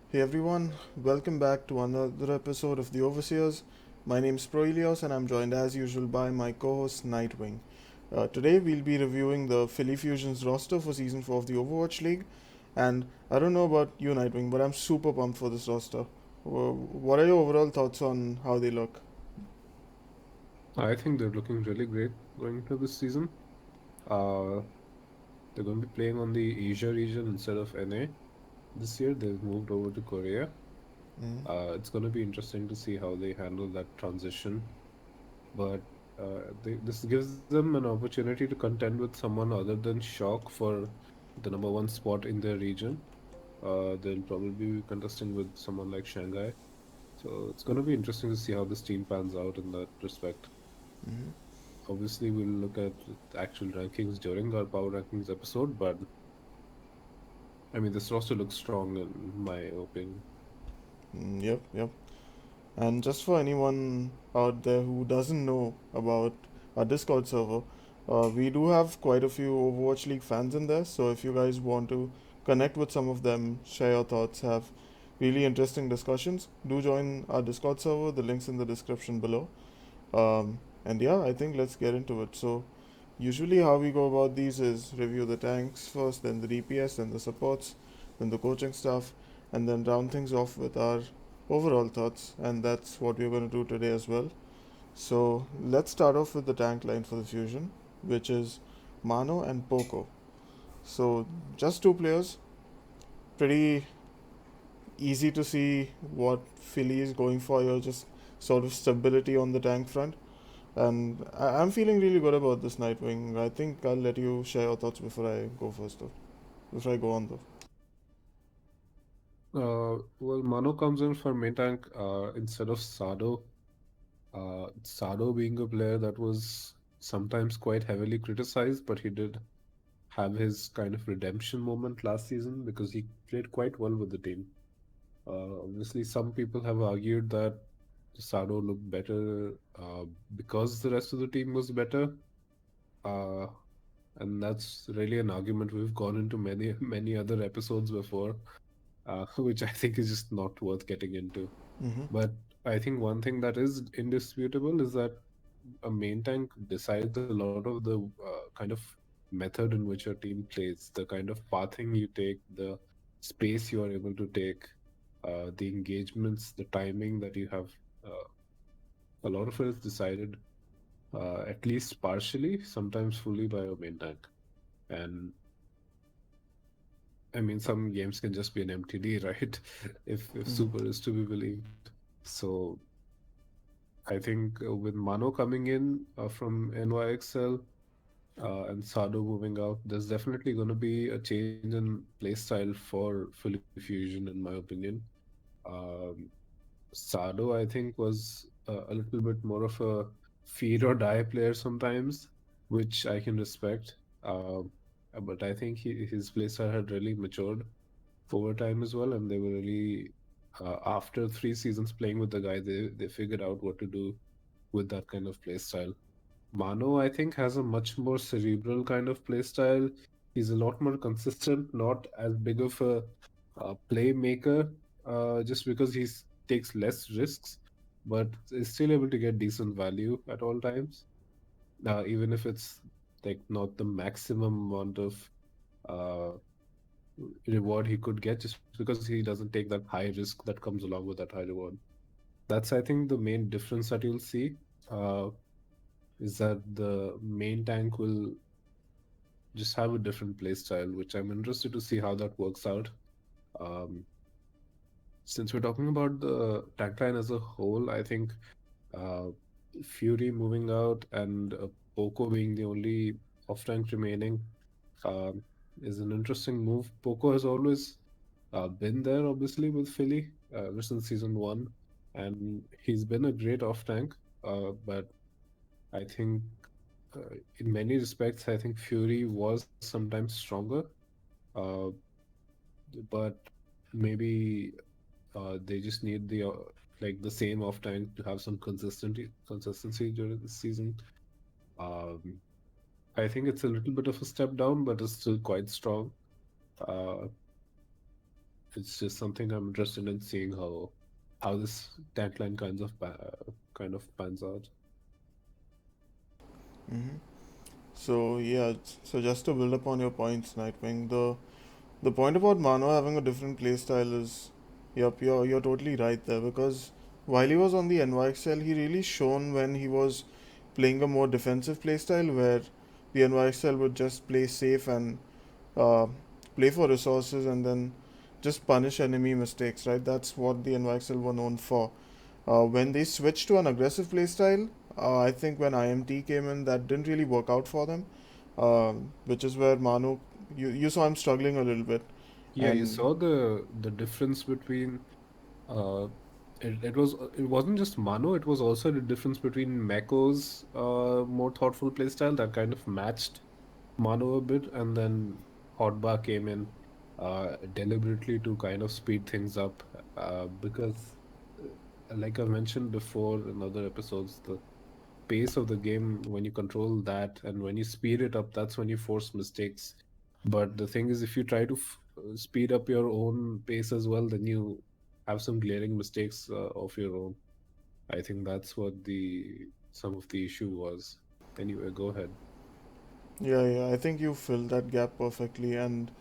Hey everyone, welcome back to another episode of the Overseers. My name is Proilios and I'm joined as usual by my co-host Nightwing. Today we'll be reviewing the Philly Fusion's roster for Season 4 of the Overwatch League, and I don't know about you Nightwing, but I'm super pumped for this roster. What are your overall thoughts on how they look? I think they're looking really great going into this season. Uh, they're going to be playing on the Asia region instead of NA. This year they've moved over to Korea. Mm-hmm. It's going to be interesting to see how they handle that transition. But this gives them an opportunity to contend with someone other than Shock for the number one spot in their region. They'll probably be contesting with someone like Shanghai. So it's going to be interesting to see how this team pans out in that respect. Mm-hmm. Obviously, we'll look at the actual rankings during our power rankings episode, but I mean, this roster looks strong in my opinion. Yep. And just for anyone out there who doesn't know about our Discord server, we do have quite a few Overwatch League fans in there. So if you guys want to connect with some of them, share your thoughts, have really interesting discussions, do join our Discord server. The link's in the description below. And yeah, I think let's get into it. So usually how we go about these is review the tanks first, then the DPS, then the supports, then the coaching staff, and then round things off with our overall thoughts. And that's what we're going to do today as well. So let's start off with the tank line for the Fusion, which is Mano and Poko. So just two players, pretty easy to see what Philly is going for here, just sort of stability on the tank front. And I'm feeling really good about this Nightwing. I think I'll let you share your thoughts before I go first, though. Before I go on, though. Well, Mano comes in for main tank instead of Sado. Sado being a player that was sometimes quite heavily criticized, but he did have his kind of redemption moment last season because he played quite well with the team. Obviously, some people have argued that Sado looked better because the rest of the team was better. Uh, and that's really an argument we've gone into many, many other episodes before, which I think is just not worth getting into. Mm-hmm. But I think one thing that is indisputable is that a main tank decides a lot of the kind of method in which your team plays, the kind of pathing you take, the space you are able to take, the engagements, the timing that you have. Uh, a lot of it is decided, at least partially, sometimes fully by your main tank. And I mean, some games can just be an MTD, right? If Mm-hmm. Super is to be believed. So I think with Mano coming in from NYXL and Sado moving out, there's definitely going to be a change in playstyle for Philly Fusion, in my opinion. Um, Sado, I think, was a little bit more of a feed or die player sometimes, which I can respect. But I think his playstyle had really matured over time as well, and they were really after 3 seasons playing with the guy, they figured out what to do with that kind of play style. Mano, I think, has a much more cerebral kind of play style. He's a lot more consistent, not as big of a playmaker, just because he takes less risks, but is still able to get decent value at all times, even if it's like not the maximum amount of uh, reward he could get just because he doesn't take that high risk that comes along with that high reward. That's, I think, the main difference that you'll see uh, is that the main tank will just have a different play style, which I'm interested to see how that works out. Um, since we're talking about the tank line as a whole, I think uh, Fury moving out and Poco being the only off tank remaining um, is an interesting move. Poco has always been there, obviously, with Philly ever since season one, and he's been a great off tank. But I think, in many respects, I think Fury was sometimes stronger. Uh, but maybe they just need the like the same off tank to have some consistency during the season. Um, I think it's a little bit of a step down, but it's still quite strong. Uh, It's just something I'm interested in seeing how this tank line kind of pans out. Hmm. So yeah, so just to build upon your points, Nightwing, the point about Mano having a different playstyle is, yep, you're totally right there, because while he was on the NYXL, he really shone when he was playing a more defensive playstyle where the NYXL would just play safe and uh, play for resources and then just punish enemy mistakes, right? That's what the NYXL were known for. When they switched to an aggressive playstyle, I think when IMT came in, that didn't really work out for them, which is where Manu, you saw him struggling a little bit. Yeah, you And saw the difference between uh it wasn't just Mano, it was also the difference between Mako's more thoughtful playstyle that kind of matched Mano a bit, and then Hotbar came in deliberately to kind of speed things up because like I mentioned before in other episodes, the pace of the game, when you control that and when you speed it up, that's when you force mistakes. But the thing is, if you try to speed up your own pace as well, then you have some glaring mistakes of your own. I think that's what the some of the issue was. Anyway, go ahead. yeah, I think you filled that gap perfectly. And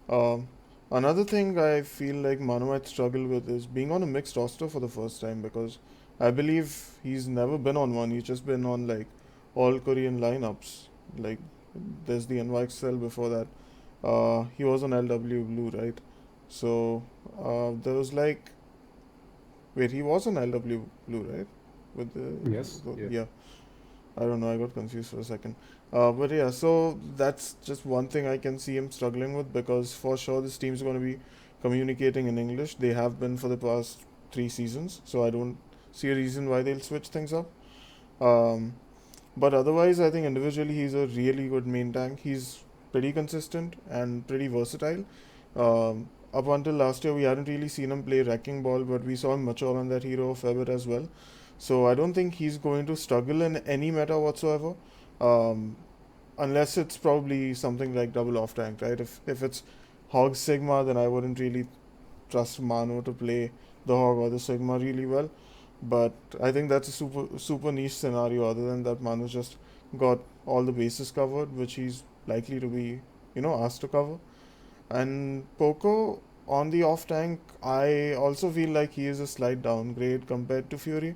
um, another thing I feel like Manu might struggle with is being on a mixed roster for the first time, because I believe he's never been on one. He's just been on like all Korean lineups. Like there's the NYXL before that. He was on LW Blue, right? So there was like, wait, he was on LW Blue, right? With Yes. Yeah. yeah, I don't know, I got confused for a second. But yeah, so that's just one thing I can see him struggling with, because for sure this team's going to be communicating in English. They have been for the past 3 seasons, so I don't see a reason why they'll switch things up. Um, but otherwise, I think individually he's a really good main tank. He's pretty consistent and pretty versatile. Up until last year, we hadn't really seen him play wrecking ball, but we saw him mature on that hero a fair bit as well. So I don't think he's going to struggle in any meta whatsoever, um, unless it's probably something like double off tank, right? If it's Hog Sigma, then I wouldn't really trust Mano to play the Hog or the Sigma really well. But I think that's a super niche scenario. Other than that, Mano's just got all the bases covered, which he's likely to be, asked to cover. And Poko on the off tank, I also feel like he is a slight downgrade compared to Fury.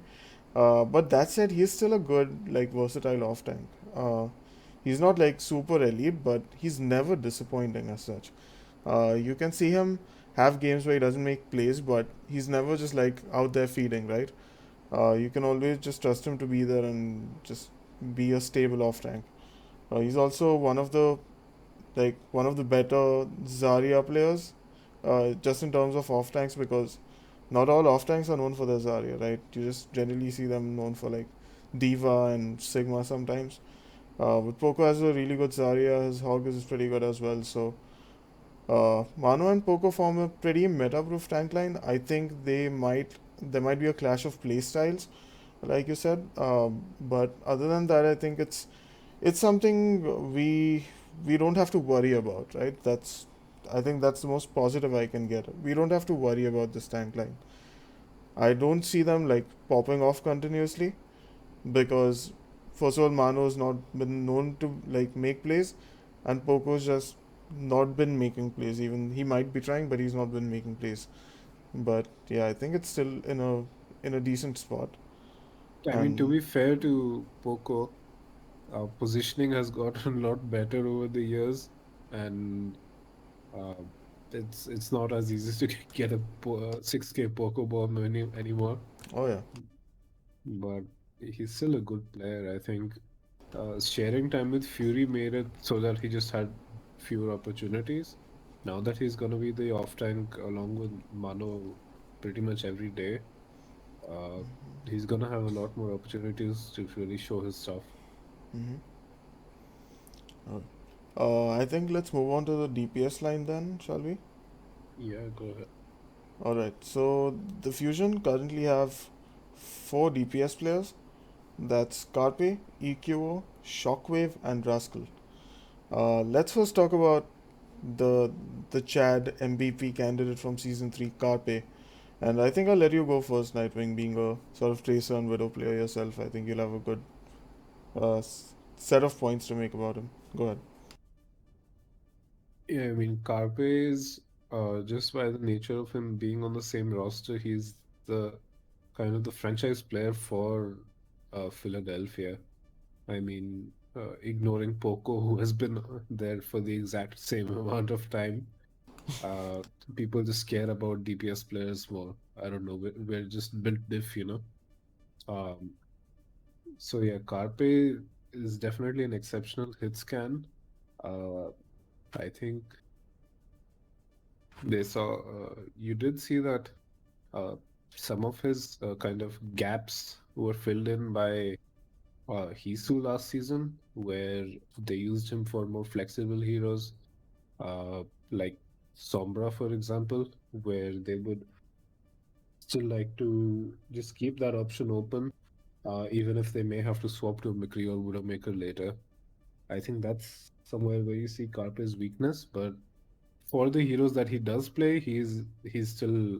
But that said, he's still a good, like, versatile off tank. He's not like super elite, but he's never disappointing as such. You can see him have games where he doesn't make plays, but he's never just like out there feeding, right? You can always just trust him to be there and just be a stable off tank. He's also one of the better Zarya players, just in terms of off tanks, because not all off tanks are known for their Zarya, right? You just generally see them known for like Diva and Sigma sometimes. But Poco has a really good Zarya. His Hog is pretty good as well. So Mano and Poco form a pretty meta-proof tank line. I think there might be a clash of play styles, like you said. But other than that, I think it's something we don't have to worry about, right? I think that's the most positive I can get. We don't have to worry about this tank line. I don't see them like popping off continuously, because first of all, Mano's not been known to like make plays, and Poco's just not been making plays. Even he might be trying, but he's not been making plays. But yeah, I think it's still in a decent spot. I mean, to And be fair to Poco, positioning has gotten a lot better over the years, and uh, it's not as easy to get a 6K Poco bomb anymore. oh yeah, But he's still a good player. I think sharing time with Fury made it so that he just had fewer opportunities. Now that he's gonna be the off tank along with Mano pretty much every day, uh, he's gonna have a lot more opportunities to really show his stuff. hmm. I think let's move on to the DPS line then, shall we? Yeah, go ahead. All right. So the Fusion currently have four DPS players. That's Carpe, EQO, Shockwave, and Rascal. Let's first talk about the the Chad MVP candidate from season three, Carpe. And I think I'll let you go first, Nightwing, being a sort of Tracer and Widow player yourself. I think you'll have a good set of points to make about him. Go ahead. Yeah, I mean, Carpe is just by the nature of him being on the same roster, he's the kind of the franchise player for Philadelphia. I mean, ignoring Poko, who has been there for the exact same amount of time. Uh, People just care about DPS players more. I don't know. We're just built diff, you know. Um, so yeah, Carpe is definitely an exceptional hit scan. Uh, I think they saw. You did see that uh, some of his kind of gaps were filled in by Hisu last season, where they used him for more flexible heroes, like Sombra, for example, where they would still like to just keep that option open, even if they may have to swap to a McCree or Widowmaker later. I think that's somewhere where you see Carpe's weakness, but for the heroes that he does play, he's still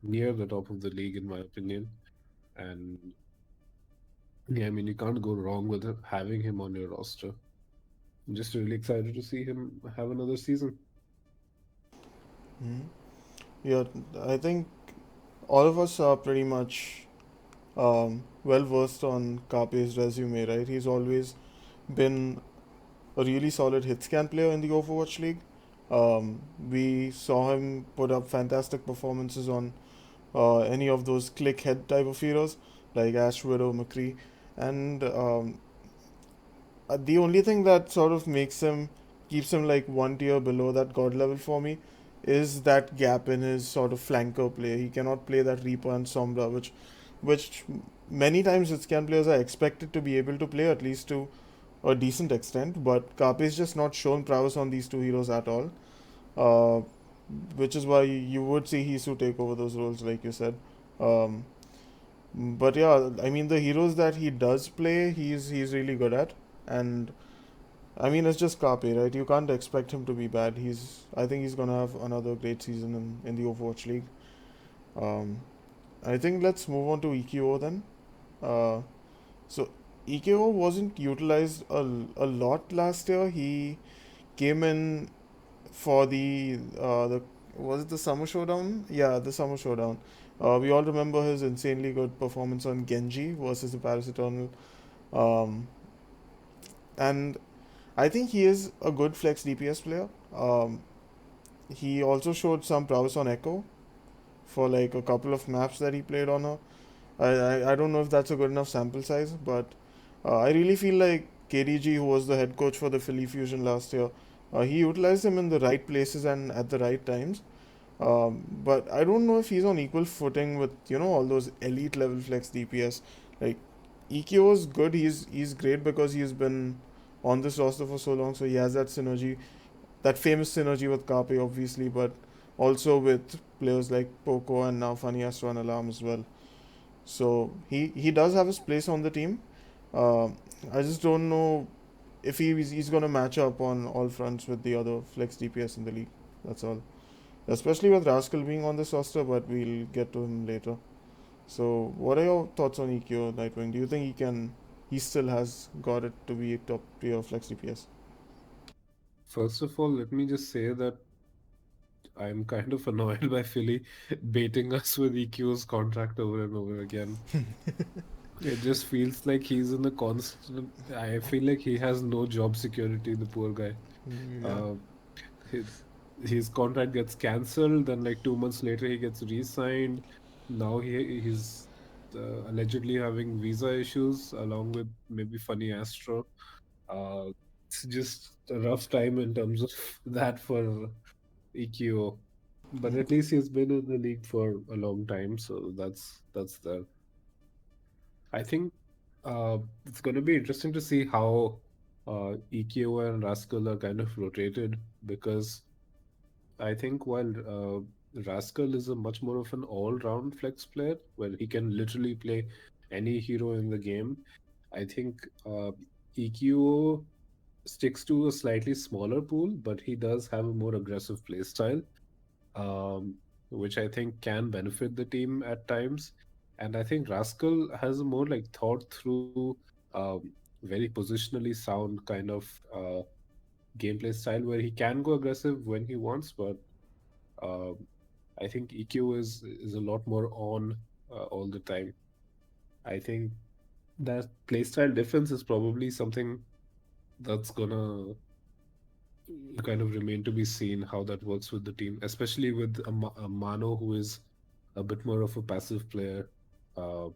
near the top of the league in my opinion. And yeah, I mean you can't go wrong with having him on your roster. I'm just really excited to see him have another season. Mhm. Yeah, I think all of us are pretty much well versed on Carpe's resume, right? He's always been a really solid hit scan player in the Overwatch League. We saw him put up fantastic performances on any of those click head type of heroes like Ash, Widow, McCree, and the only thing that sort of makes him keeps him like one tier below that god level for me is that gap in his sort of flanker play. He cannot play that Reaper and Sombra, which many times hit scan players are expected to be able to play at least to a decent extent. But Carpe is just not shown prowess on these two heroes at all. Uh, which is why you would see Hisu take over those roles, like you said. Um, but yeah, I mean the heroes that he does play, he's really good at, and I mean it's just Carpe, right? You can't expect him to be bad. I think he's gonna have another great season in the Overwatch League. Um, I think let's move on to EQO then. Uh, so EKO wasn't utilized a lot last year. He came in for the was it the summer showdown? Yeah, the summer showdown. We all remember his insanely good performance on Genji versus the Paris Eternal. Um, and I think he is a good flex DPS player. He also showed some prowess on Echo for like a couple of maps that he played on her. I don't know if that's a good enough sample size, but I really feel like KDG, who was the head coach for the Philly Fusion last year, he utilized him in the right places and at the right times. But I don't know if he's on equal footing with all those elite level flex DPS. Like EKO is good. He's great because he's been on this roster for so long, so he has that synergy, that famous synergy with Carpe, obviously, but also with players like Poko and now FunnyAstro and Alarm as well. So he does have his place on the team. Um, I just don't know if he's going to match up on all fronts with the other flex DPS in the league. That's all. Especially with Rascal being on this roster, but we'll get to him later. So, what are your thoughts on EQ Nightwing? Do you think he still has got it to be a top tier flex DPS? First of all, let me just say that I'm kind of annoyed by Philly baiting us with EQ's contract over and over again. It just feels like he's in a constant. I feel like he has no job security, the poor guy. Yeah. Uh, his, his contract gets cancelled, then like 2 months later he gets re-signed. Now he's allegedly having visa issues along with maybe FunnyAstro. It's just a rough time in terms of that for EQO. But Mhm. at least he's been in the league for a long time, so that's there. I think it's going to be interesting to see how EKO and Rascal are kind of rotated because I think while Rascal is a much more of an all-round flex player where he can literally play any hero in the game, I think EQO sticks to a slightly smaller pool, but he does have a more aggressive play style, um, which I think can benefit the team at times. And I think Rascal has a more like thought through, very positionally sound kind of gameplay style where he can go aggressive when he wants, but um, I think EQ is a lot more on all the time. I think that playstyle difference is probably something that's gonna kind of remain to be seen how that works with the team, especially with a Mano who is a bit more of a passive player. Uh,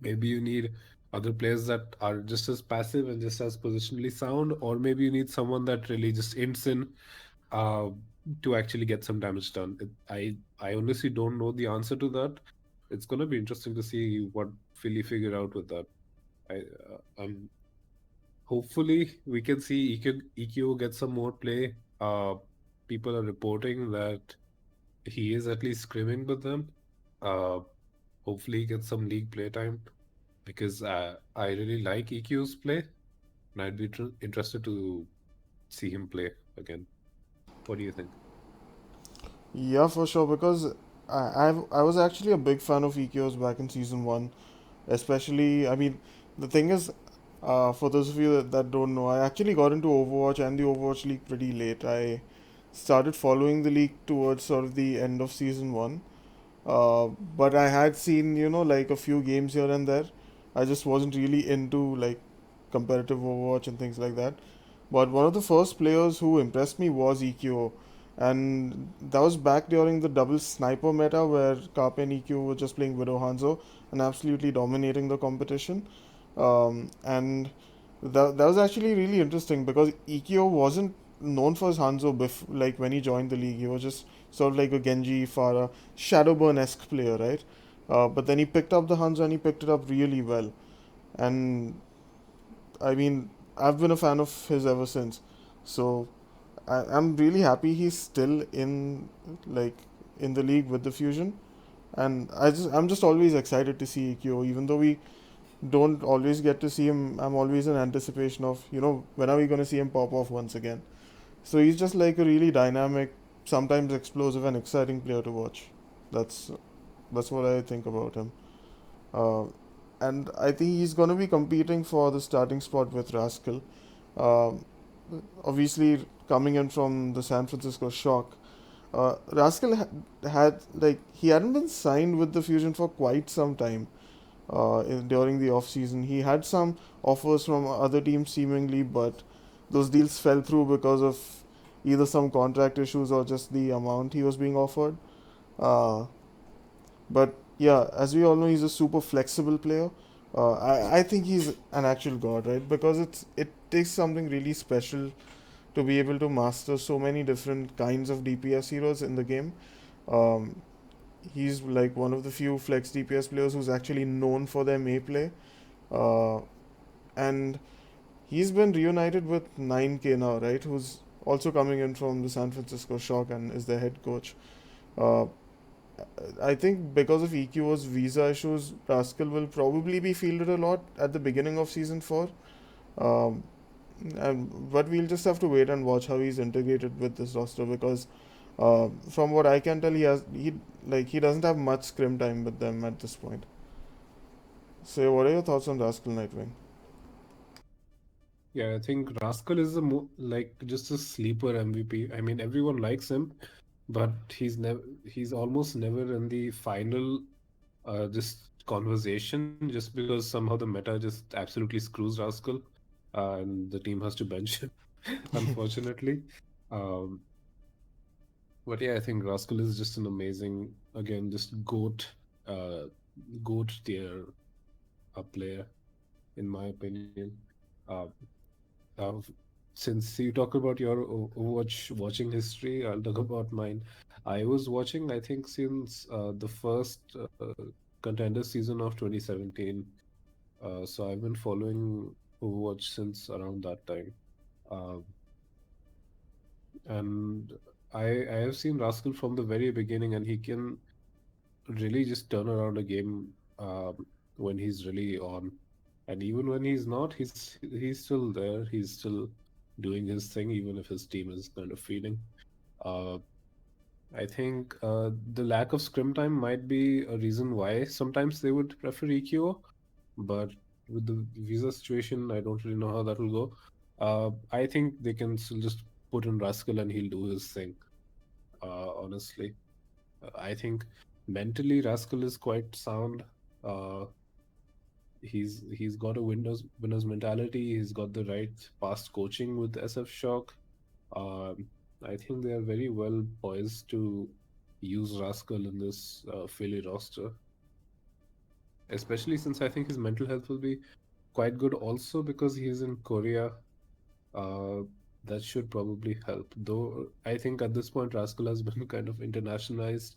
Maybe you need other players that are just as passive and just as positionally sound, or maybe you need someone that really just ints in uh, to actually get some damage done. I honestly don't know the answer to that. It's gonna be interesting to see what Philly figure out with that. I'm hopefully we can see EQ get some more play. People are reporting that he is at least scrimming with them. Uh, Hopefully he gets some league play time because I really like EQ's play and I'd be interested to see him play again. What do you think? Yeah, for sure. Because I was actually a big fan of EQs back in season one. Especially, I mean, the thing is, for those of you that don't know, I actually got into Overwatch and the Overwatch League pretty late. I started following the league towards sort of the end of season one. But I had seen, like a few games here and there. I just wasn't really into like competitive Overwatch and things like that. But one of the first players who impressed me was EQO. And that was back during the double sniper meta where Carpe and EQ were just playing Widow Hanzo and absolutely dominating the competition. And that was actually really interesting because EKO wasn't known for his Hanzo like when he joined the league. He was just sort of like a Genji, Pharah, Shadowburn esque player, right? But then he picked up the Hanzo and he picked it up really well. And I mean, I've been a fan of his ever since. So I'm really happy he's still like in the league with the Fusion. And I'm just always excited to see EKO, even though we don't always get to see him. I'm always in anticipation of, when are we going to see him pop off once again? So he's just like a really dynamic, sometimes explosive and exciting player to watch. That's that's what I think about him. Uh, and I think he's going to be competing for the starting spot with Rascal. Um, Obviously, coming in from the San Francisco Shock, Rascal had like he hadn't been signed with the Fusion for quite some time during the off season. He had some offers from other teams seemingly, but those deals fell through because of either some contract issues or just the amount he was being offered. Uh, but yeah, as we all know, he's a super flexible player. I think he's an actual god, right? Because it takes something really special to be able to master so many different kinds of DPS heroes in the game. Um, he's like one of the few flex DPS players who's actually known for their May play. Uh, and he's been reunited with NineK now, right? Who's also coming in from the San Francisco Shock and is their head coach. Uh, I think because of EQO's visa issues, Rascal will probably be fielded a lot at the beginning of season 4. Um, but we'll just have to wait and watch how he's integrated with this roster because from what I can tell, he doesn't have much scrim time with them at this point. So, what are your thoughts on Rascal Nightwing? Yeah, I think Rascal is like just a sleeper MVP. I mean, everyone likes him, but he's almost never in the final just conversation just because somehow the meta just absolutely screws Rascal, and the team has to bench him, unfortunately. Um, but yeah, I think Rascal is just an amazing, again, just goat tier player, in my opinion. Uh, uh, since you talk about your Overwatch watching history, I'll talk about mine. I was watching, I think, since the first contender season of 2017. So I've been following Overwatch since around that time. Um, and I have seen Rascal from the very beginning, and he can really just turn around a game when he's really on. And even when he's not, he's still there. He's still doing his thing, even if his team is kind of feeling. Uh, I think the lack of scrim time might be a reason why sometimes they would prefer EQO, but with the visa situation, I don't really know how that will go. I think they can still just put in Rascal and he'll do his thing. Honestly, I think mentally Rascal is quite sound. Uh, he's got a winner's mentality. He's got the right past coaching with SF Shock. Um, I think they are very well poised to use Rascal in this Philly roster, especially since I think his mental health will be quite good also because he's in Korea. Uh, that should probably help. Though I think at this point Rascal has been kind of internationalized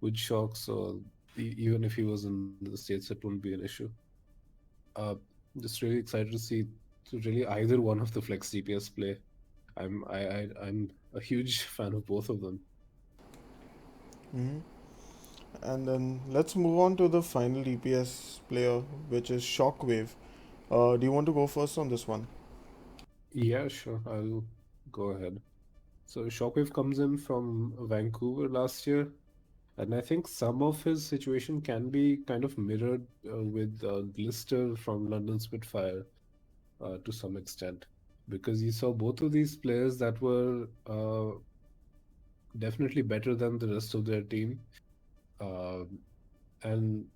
with Shock, so even if he was in the States, it wouldn't be an issue. Uh, just really excited to see really either one of the Flex DPS play. I'm a huge fan of both of them. Hmm. And then let's move on to the final DPS player, which is Shockwave. Do you want to go first on this one? Yeah, sure. I'll go ahead. So Shockwave comes in from Vancouver last year, and I think some of his situation can be kind of mirrored with Glister from London Spitfire to some extent, because you saw both of these players that were definitely better than the rest of their team, uh, and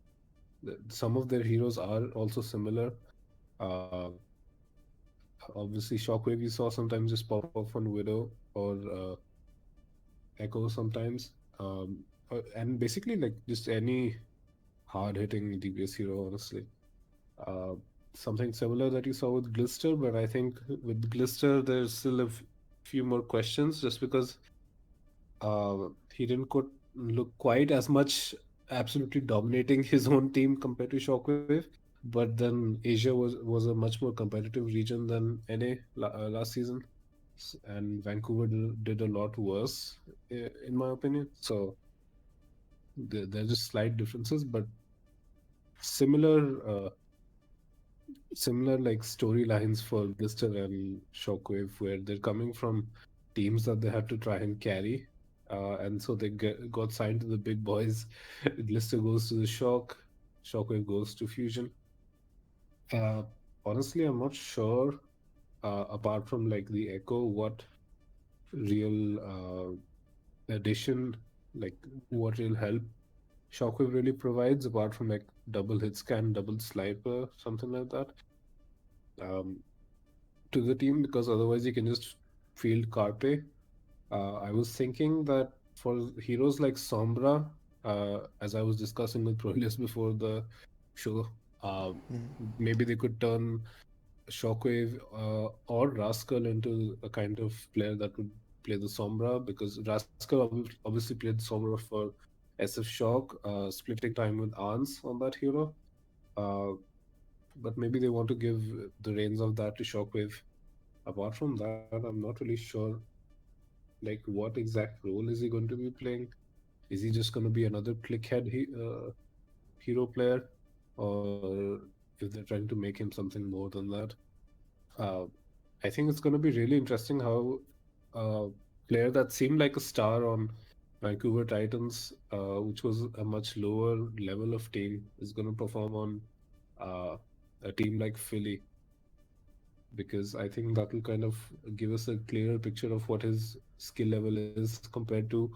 some of their heroes are also similar. Uh, Obviously, Shockwave you saw sometimes just pop up on Widow or Echo sometimes. And basically, like just any hard hitting DPS hero, honestly. Uh, Something similar that you saw with Glister, but I think with Glister, there's still few more questions just because he didn't look quite as much absolutely dominating his own team compared to Shockwave. But then Asia was a much more competitive region than NA last season, and Vancouver did a lot worse, in my opinion. So there's just slight differences, but similar, similar like storylines for Blister and Shockwave, where they're coming from teams that they had to try and carry, and so they got signed to the big boys. Blister goes to the Shockwave goes to Fusion. Uh, Honestly, I'm not sure. Apart from like the Echo, what real addition, like what real help Shockwave really provides, apart from like double hit scan, double sniper, something like that, um, to the team, because otherwise you can just field Carpe. I was thinking that for heroes like Sombra, as I was discussing with Proilios before the show, uh, maybe they could turn Shockwave or Rascal into a kind of player that would play the Sombra, because Rascal obviously played Sombra for SF Shock, splitting time with Ans on that hero. Uh, but maybe they want to give the reins of that to Shockwave. Apart from that, I'm not really sure like what exact role is he going to be playing. Is he just going to be another clickhead hero player, or if they're trying to make him something more than that? Uh, I think it's going to be really interesting how a player that seemed like a star on Vancouver Titans, which was a much lower level of team, is going to perform on uh, a team like Philly, because I think that will kind of give us a clearer picture of what his skill level is compared to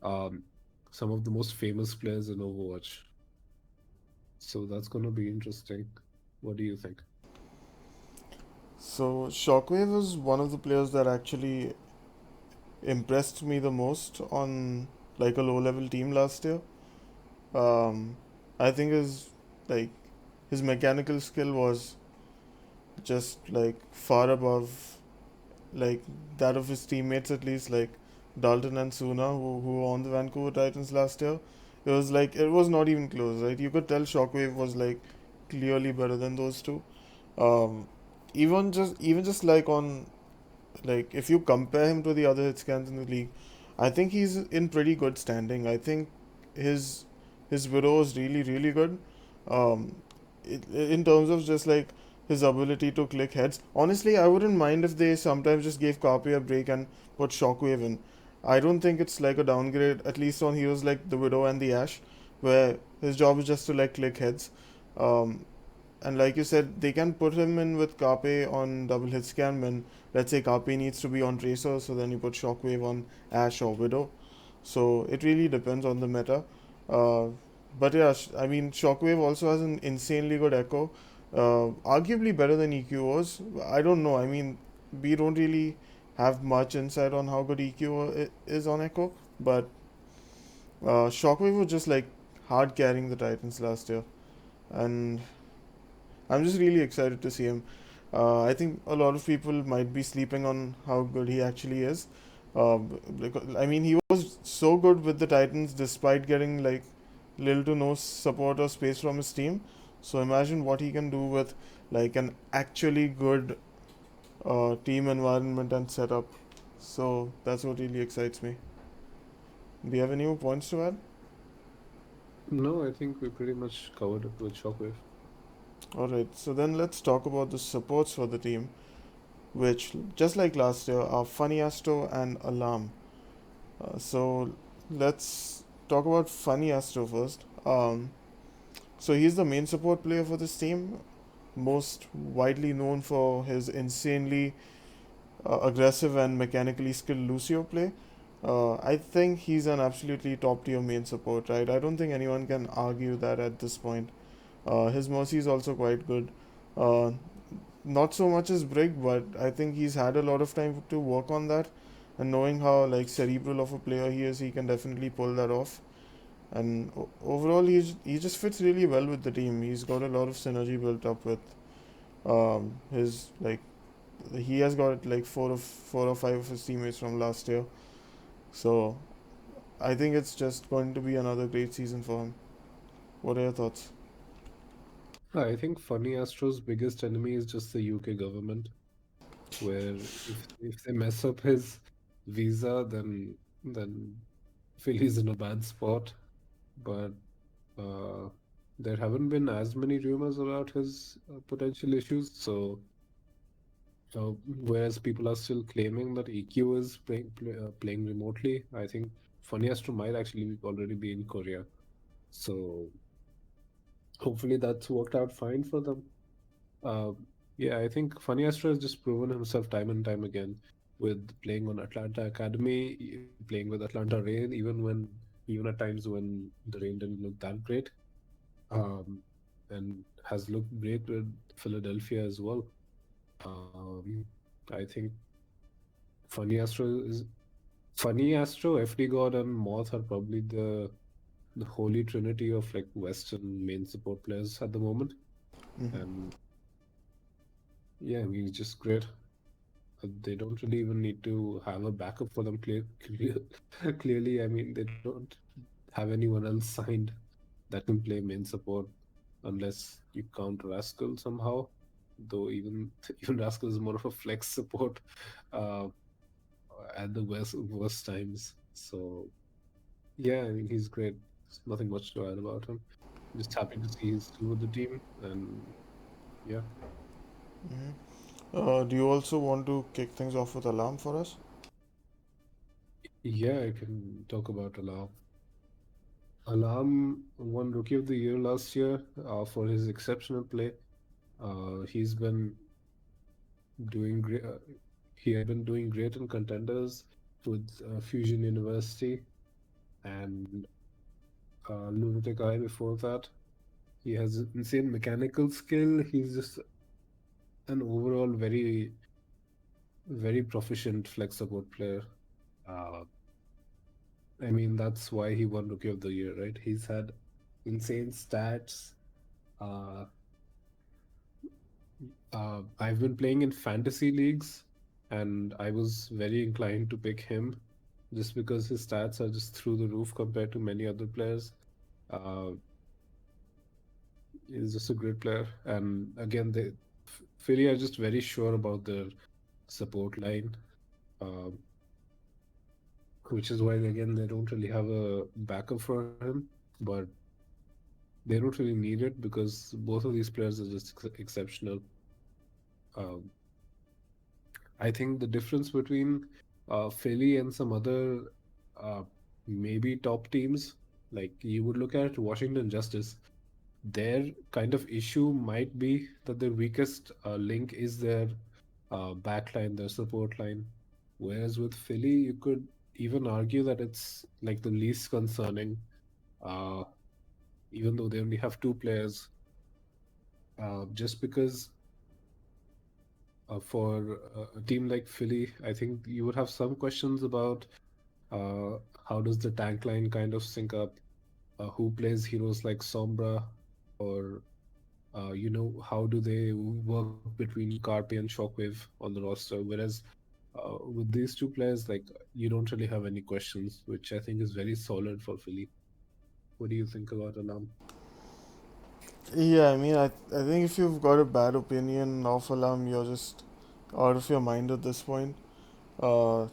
um, some of the most famous players in Overwatch. So that's going to be interesting. What do you think? So Shockwave is one of the players that actually impressed me the most on like a low level team last year. Um, I think like his mechanical skill was just like far above like that of his teammates, at least like Dalton and Suna, who were on the Vancouver Titans last year. It was like it was not even close, right? You could tell Shockwave was like clearly better than those two. Um, even just like on like if you compare him to the other hit scans in the league, I think he's in pretty good standing. I think his widow is really really good. In terms of just like his ability to click heads. Honestly, I wouldn't mind if they sometimes just gave Carpe a break and put Shockwave in. I don't think it's like a downgrade, at least on heroes like the Widow and the Ashe, where his job is just to like click heads. Um, and like you said, they can put him in with Carpe on double hit scan when, let's say, Carpe needs to be on Tracer, so then you put Shockwave on Ashe or Widow. So it really depends on the meta. Uh, but yeah, I mean, Shockwave also has an insanely good echo, arguably better than EQ was. I don't know. I mean, we don't really have much insight on how good EQ is on echo, but Shockwave was just like hard carrying the Titans last year, and I'm just really excited to see him. I think a lot of people might be sleeping on how good he actually is. Because, I mean, he was so good with the Titans despite getting like little to no support or space from his team. So imagine what he can do with like an actually good team environment and setup. So that's what really excites me. Do you have any more points to add? No, I think we pretty much covered it with Shockwave. Alright, so then let's talk about the supports for the team, which, just like last year, are FunnyAstro and Alarm. So let's talk about FunnyAstro first. So he's the main support player for this team, most widely known for his insanely aggressive and mechanically skilled Lucio play. I think he's an absolutely top tier main support, right? I don't think anyone can argue that at this point. His mercy is also quite good. Uh, Not so much as Brig, but I think he's had a lot of time to work on that. And knowing how like cerebral of a player he is, he can definitely pull that off. And overall, he just fits really well with the team. He's got a lot of synergy built up with his like he has got like four or five of his teammates from last year. So I think it's just going to be another great season for him. What are your thoughts? I think Funny Astro's biggest enemy is just the UK government, where if they mess up his visa, then Philly's in a bad spot. But uh, there haven't been as many rumors about his potential issues. So whereas people are still claiming that EQ is playing remotely, I think Funny Astro might actually already be in Korea. So hopefully that's worked out fine for them. Uh, yeah, I think Funny Astro has just proven himself time and time again with playing on Atlanta Academy, playing with Atlanta Rain, even at times when the Rain didn't look that great, um, and has looked great with Philadelphia as well. Um, I think Funny Astro is Funny Astro, FD God, and Moth are probably the holy trinity of like Western main support players at the moment. Hmm. And yeah, I mean, he's just great. They don't really even need to have a backup for them clearly. I mean, they don't have anyone else signed that can play main support unless you count Rascal somehow. Though even even Rascal is more of a flex support uh, at the worst times. So yeah, I mean he's great. There's nothing much to add about him. Just happy to see he's still with the team, and yeah, Hmm. Do you also want to kick things off with Alarm for us? yeah, I can talk about Alarm. Alarm won Rookie of the Year last year for his exceptional play. He's been doing great. He had been doing great in contenders with Fusion University and Lunatic Eye before that. He has insane mechanical skill. He's just an overall very proficient flex support player. Uh, I mean, that's why he won Rookie of the Year, right? He's had insane stats. Uh, I've been playing in fantasy leagues, and I was very inclined to pick him just because his stats are just through the roof compared to many other players. Uh, he's just a great player, and again, Philly are just very sure about their support line, um, which is why again they don't really have a backup for him, but they don't really need it because both of these players are just exceptional. Um, I think the difference between Philly and some other uh, maybe top teams, like you would look at Washington Justice, their kind of issue might be that their weakest link is their backline, their support line. Whereas with Philly, you could even argue that it's like the least concerning, uh, even though they only have two players, just because for a team like Philly, I think you would have some questions about uh, how does the tank line kind of sync up? Who plays heroes like Sombra? Or, how do they work between Carpe and sHockWave on the roster? Whereas with these two players, like you don't really have any questions, which I think is very solid for Philly. What do you think about Alam? Yeah, I mean, I think if you've got a bad opinion of Alam, you're just out of your mind at this point. Uh,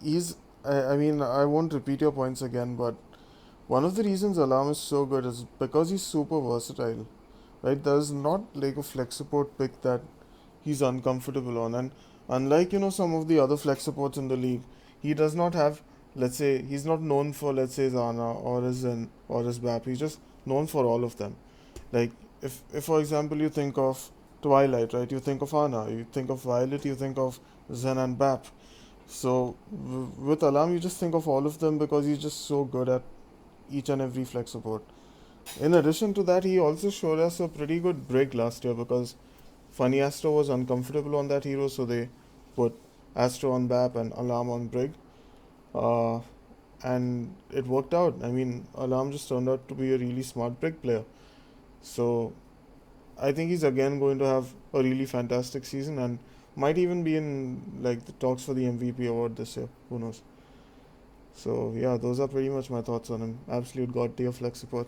he's, I mean, I won't repeat your points again, but one of the reasons Alam is so good is because he's super versatile, right? There's not like a flex support pick that he's uncomfortable on, and unlike some of the other flex supports in the league, he does not have, let's say, he's not known for, let's say, Zana or his Zen or his Bap. He's just known for all of them. Like, if for example you think of Twilight, right? You think of Ana, you think of Violet, you think of Zen and Bap. So with Alam, you just think of all of them because he's just so good at each and every flex support. In addition to that, he also showed us a pretty good break last year because FunnyAstro was uncomfortable on that hero, so they put Astro on BAP and Alarm on Brig. Uh, and it worked out. I mean, Alarm just turned out to be a really smart Brig player. So I think he's again going to have a really fantastic season and might even be in like the talks for the MVP award this year. Who knows? So yeah, those are pretty much my thoughts on him. Absolute god tier flex support.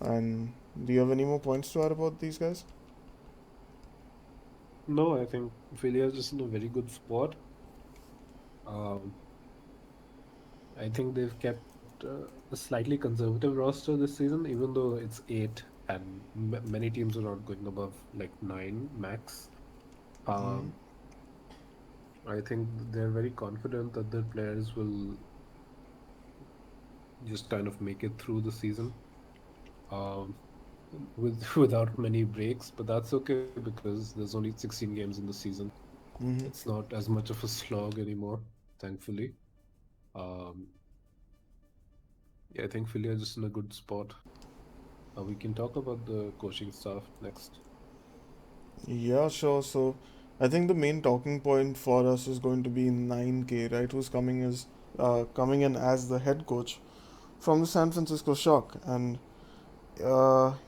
And do you have any more points to add about these guys? No, I think Philly is just in a very good spot. Um, I think they've kept a slightly conservative roster this season, even though it's eight and many teams are not going above like nine max. Mm-hmm. Um, I think they're very confident that their players will just kind of make it through the season um, with without many breaks, but that's okay because there's only 16 games in the season. Mm-hmm. It's not as much of a slog anymore, thankfully. Um, yeah, I think Philly are just in a good spot. We can talk about the coaching staff next. Yeah, sure. So I think the main talking point for us is going to be NineK, right? Who's coming in as the head coach from the San Francisco Shock, and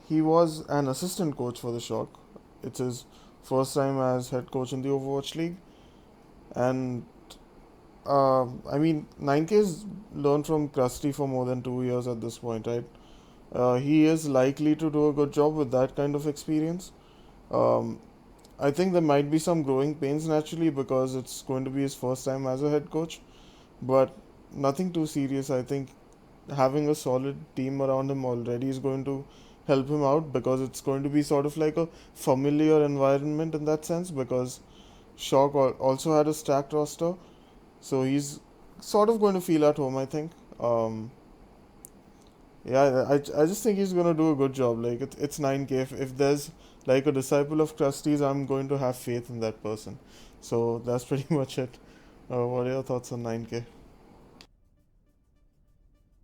he was an assistant coach for the Shock. It's his first time as head coach in the Overwatch League, and I mean, 9K's learned from Krusty for more than 2 years at this point, right? He is likely to do a good job with that kind of experience. Um, I think there might be some growing pains naturally because it's going to be his first time as a head coach, but nothing too serious. I think having a solid team around him already is going to help him out because it's going to be sort of like a familiar environment in that sense because Shock also had a stacked roster, so he's sort of going to feel at home, I think. Yeah, I just think he's gonna do a good job. Like it's 9K. If there's like a disciple of Krusty's, I'm going to have faith in that person. So that's pretty much it. What are your thoughts on 9K?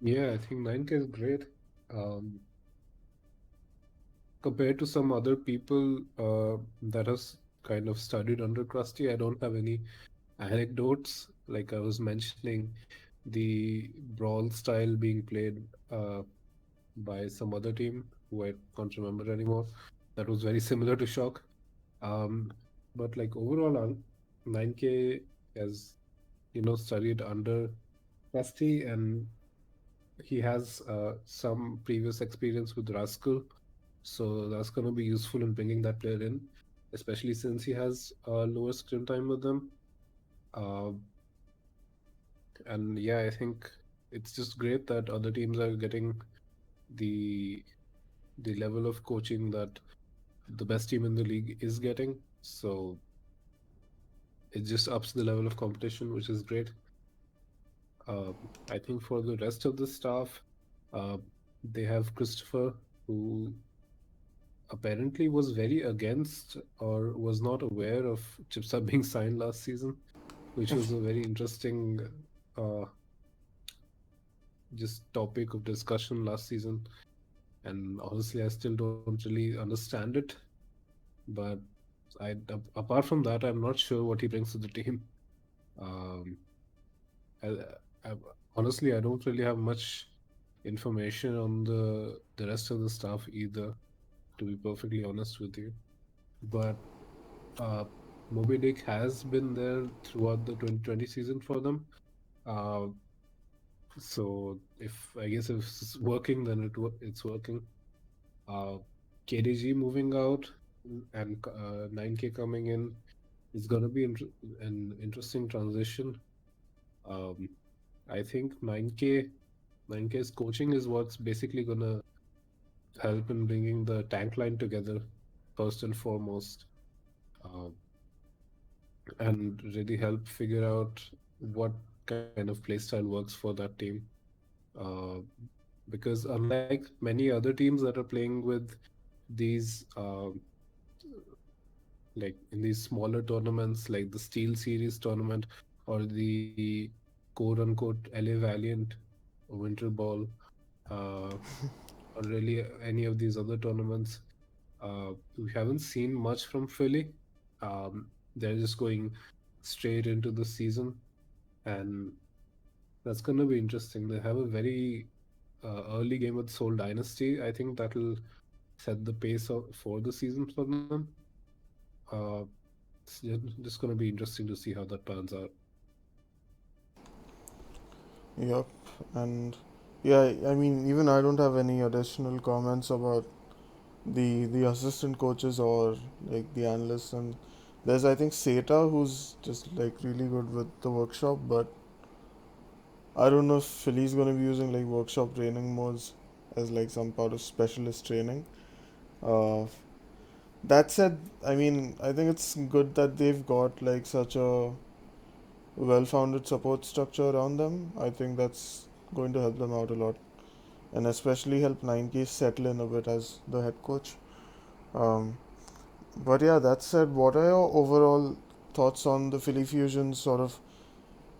Yeah, I think 9K is great. Um, Compared to some other people that has kind of studied under Krusty, I don't have any anecdotes. Like I was mentioning, the brawl style being played by some other team who I can't remember anymore. That was very similar to Shock. Um, but like overall, 9K has studied under Krusty, and he has some previous experience with Rascal, so that's going to be useful in bringing that player in, especially since he has lower screen time with them. Uh, and yeah, I think it's just great that other teams are getting the the level of coaching that the best team in the league is getting. So it just ups the level of competition, which is great. I think for the rest of the staff, uh, they have Christopher, who apparently was very against or was not aware of Chipsa being signed last season, which was a very interesting uh, just topic of discussion last season. And honestly, I still don't really understand it. But apart from that, I'm not sure what he brings to the team. Um, I, I, honestly, I don't really have much information on the rest of the staff either, to be perfectly honest with you. But uh, Moby Dick has been there throughout the 2020 season for them. Uh, so if I guess if it's working, then it's working. Uh, KDG moving out and NineK coming in is gonna be an interesting transition. Um, I think 9K's coaching is what's basically gonna help in bringing the tank line together first and foremost, uh, and really help figure out what kind of playstyle works for that team. Uh, because unlike many other teams that are playing with these like in these smaller tournaments like the Steel Series tournament or the quote unquote LA Valiant Winter Ball, uh, or really any of these other tournaments. We haven't seen much from Philly. They're just going straight into the season, and that's going to be interesting. They have a very early game with Seoul Dynasty. I think that'll set the pace for the season for them. Uh, it's just going to be interesting to see how that pans out. Yep, and yeah, I mean, even I don't have any additional comments about the assistant coaches or like the analysts. And there's I think Seta who's just like really good with the workshop, but I don't know if Philly's gonna be using like workshop training modes as like some part of specialist training. Uh, that said, I mean, I think it's good that they've got like such a well-founded support structure around them. I think that's going to help them out a lot, and especially help 9K settle in a bit as the head coach. Um, but yeah, that said, what are your overall thoughts on the Philly Fusion's sort of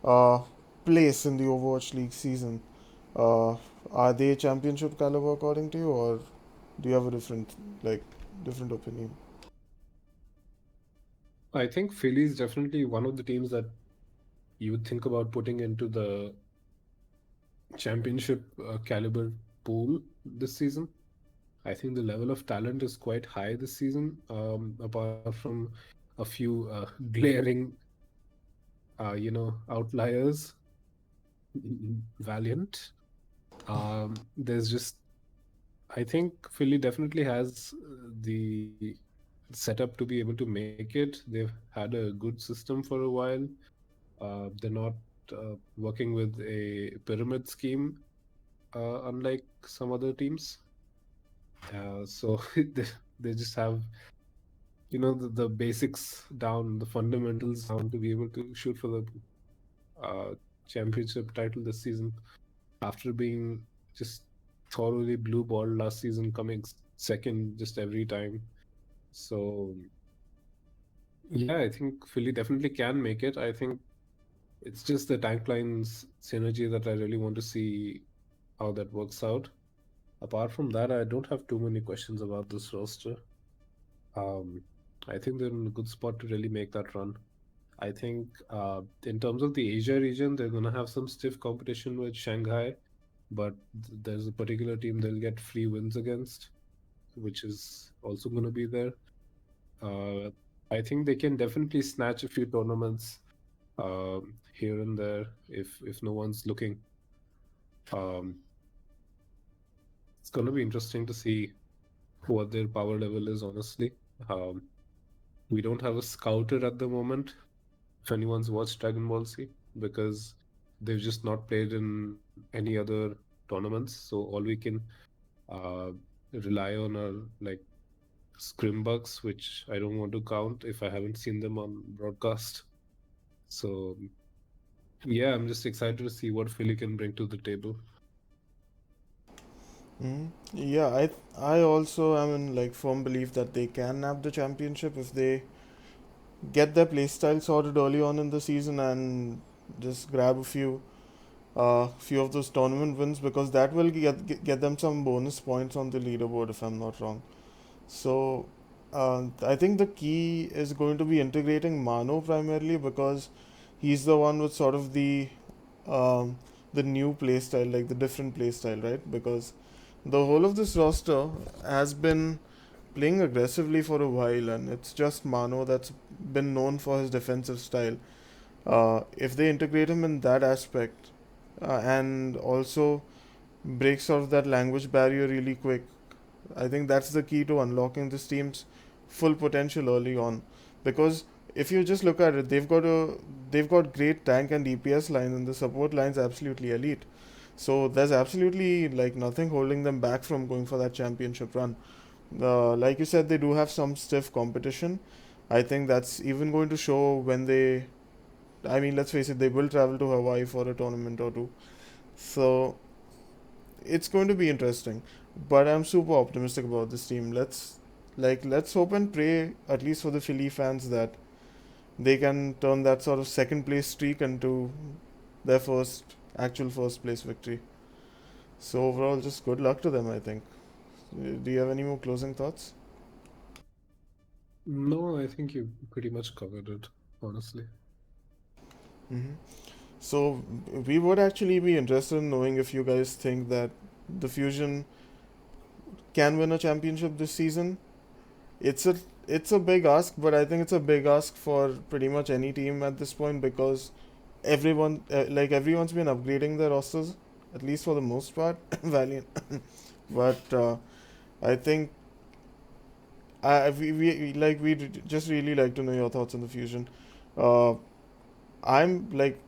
uh, place in the Overwatch League season? Uh, are they championship caliber according to you, or do you have a like, different opinion? I think Philly is definitely one of the teams that you would think about putting into the championship caliber pool this season. I think the level of talent is quite high this season, apart from a few glaring, outliers. Valiant. There's just, I think Philly definitely has the setup to be able to make it. They've had a good system for a while. They're not working with a pyramid scheme, unlike some other teams. So they just have, the basics down, the fundamentals down to be able to shoot for the uh, championship title this season after being just thoroughly blue balled last season, coming second just every time. So yeah, I think Philly definitely can make it. I think it's just the tank line's synergy that I really want to see how that works out. Apart from that, I don't have too many questions about this roster. Um, I think they're in a good spot to really make that run. I think in terms of the Asia region, they're going to have some stiff competition with Shanghai, but there's a particular team they'll get free wins against, which is also going to be there. Uh, I think they can definitely snatch a few tournaments here and there if no one's looking. Um, it's going to be interesting to see what their power level is, honestly. Um, we don't have a scouter at the moment, if anyone's watched Dragon Ball Z, because they've just not played in any other tournaments. So all we can uh, rely on are like scrimbugs, which I don't want to count if I haven't seen them on broadcast. So yeah, I'm just excited to see what Philly can bring to the table. Yeah, I also am in like firm belief that they can nab the championship if they get their playstyle sorted early on in the season and just grab a few of those tournament wins, because that will get them some bonus points on the leaderboard if I'm not wrong. So I think the key is going to be integrating Mano primarily, because he's the one with sort of um, the new playstyle, like the different playstyle, right? Because the whole of this roster has been playing aggressively for a while, and it's just Mano that's been known for his defensive style. If they integrate him in that aspect, and also break sort of that language barrier really quick, I think that's the key to unlocking this team's full potential early on. Because if you just look at it, they've got great tank and DPS lines, and the support line's absolutely elite. So there's absolutely like nothing holding them back from going for that championship run. Like you said, they do have some stiff competition. I think that's even going to show when they. I mean, let's face it, they will travel to Hawaii for a tournament or two. So it's going to be interesting. But I'm super optimistic about this team. Let's hope and pray, at least for the Philly fans, that they can turn that sort of second place streak into their first place victory. So overall, just good luck to them, I think. Do you have any more closing thoughts? No, I think you pretty much covered it, honestly. hmm So we would actually be interested in knowing if you guys think that the Fusion can win a championship this season. It's a it's a big ask, but I think it's a big ask for pretty much any team at this point, because everyone's been upgrading their rosters, at least for the most part. Valiant, but I think we'd just really like to know your thoughts on the Fusion. Uh, I'm like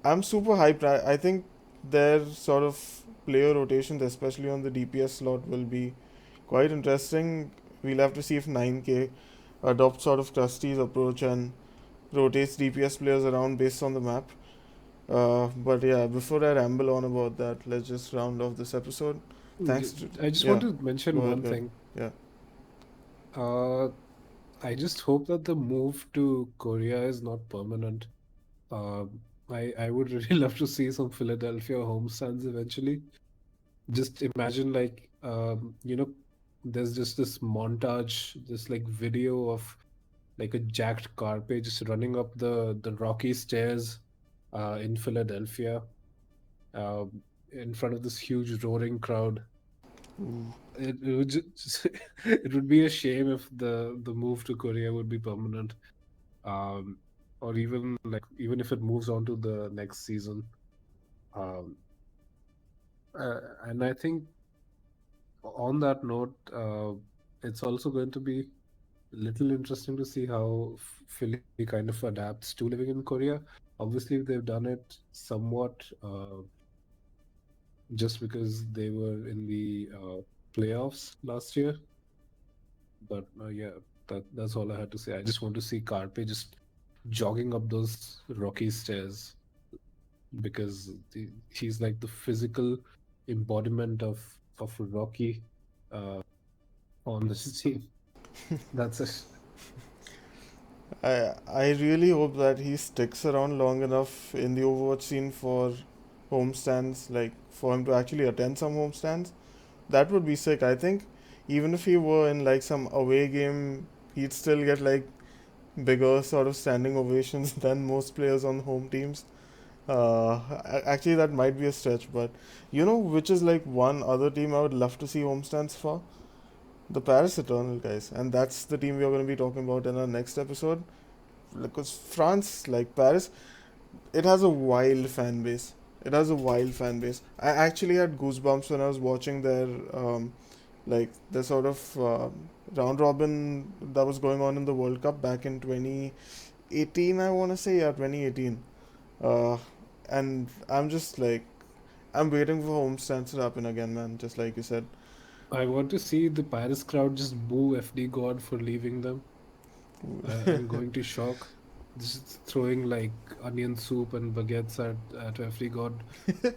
I'm super hyped. I think their sort of player rotations, especially on the DPS slot, will be quite interesting. We'll have to see if NineK adopts sort of Krusty's approach and rotates DPS players around based on the map. But yeah, before I ramble on about that, let's just round off this episode. Thanks to I just want yeah, to go mention ahead, one go ahead. thing. Yeah. Uh, I just hope that the move to Korea is not permanent. I would really love to see some Philadelphia homestands eventually. Just imagine like there's just this montage, this like video of like a jacked Carpe just running up the rocky stairs in Philadelphia, in front of this huge roaring crowd. Ooh. It would just, it would be a shame if the move to Korea would be permanent, um, or even if it moves on to the next season. Um, and I think on that note, it's also going to be little interesting to see how Philly kind of adapts to living in Korea. Obviously, they've done it somewhat just because they were in the playoffs last year. But yeah, that's all I had to say. I just want to see Carpe just jogging up those rocky stairs because he's like the physical embodiment of Rocky uh, on this team. That's it. I really hope that he sticks around long enough in the Overwatch scene for homestands, like for him to actually attend some homestands. That would be sick. I think even if he were in like some away game, he'd still get like bigger sort of standing ovations than most players on home teams. Actually, that might be a stretch, but which is like one other team I would love to see homestands for? The Paris Eternal guys, and that's the team we are going to be talking about in our next episode. Because France, like Paris, it has a wild fan base. It has a wild fan base. I actually had goosebumps when I was watching their sort of round robin that was going on in the World Cup back in 2018. I want to say, yeah, 2018. Uh, and I'm just like, I'm waiting for homestands to happen again, man. Just like you said. I want to see the Paris crowd just boo FD God for leaving them and going to shock. Just throwing like onion soup and baguettes at FD God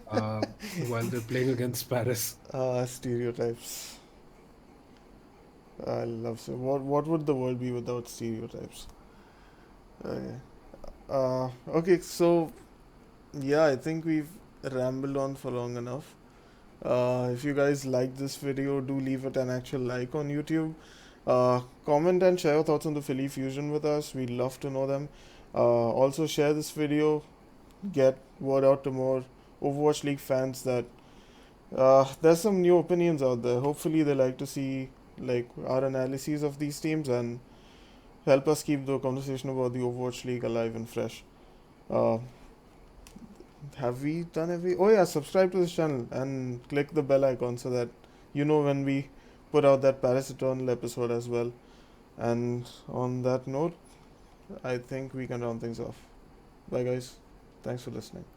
uh, while they're playing against Paris. Stereotypes. I love so. What would the world be without stereotypes? Okay. Okay. So yeah, I think we've rambled on for long enough. If you guys like this video, do leave it an actual like on YouTube. Comment and share your thoughts on the Philly Fusion with us. We'd love to know them. Also, share this video. Get word out to more Overwatch League fans that there's some new opinions out there. Hopefully, they like to see like our analyses of these teams and help us keep the conversation about the Overwatch League alive and fresh. Uh, have we done every? Oh yeah, subscribe to this channel and click the bell icon so that you know when we put out that Paris Eternal episode as well. And on that note, I think we can round things off. Bye guys. Thanks for listening.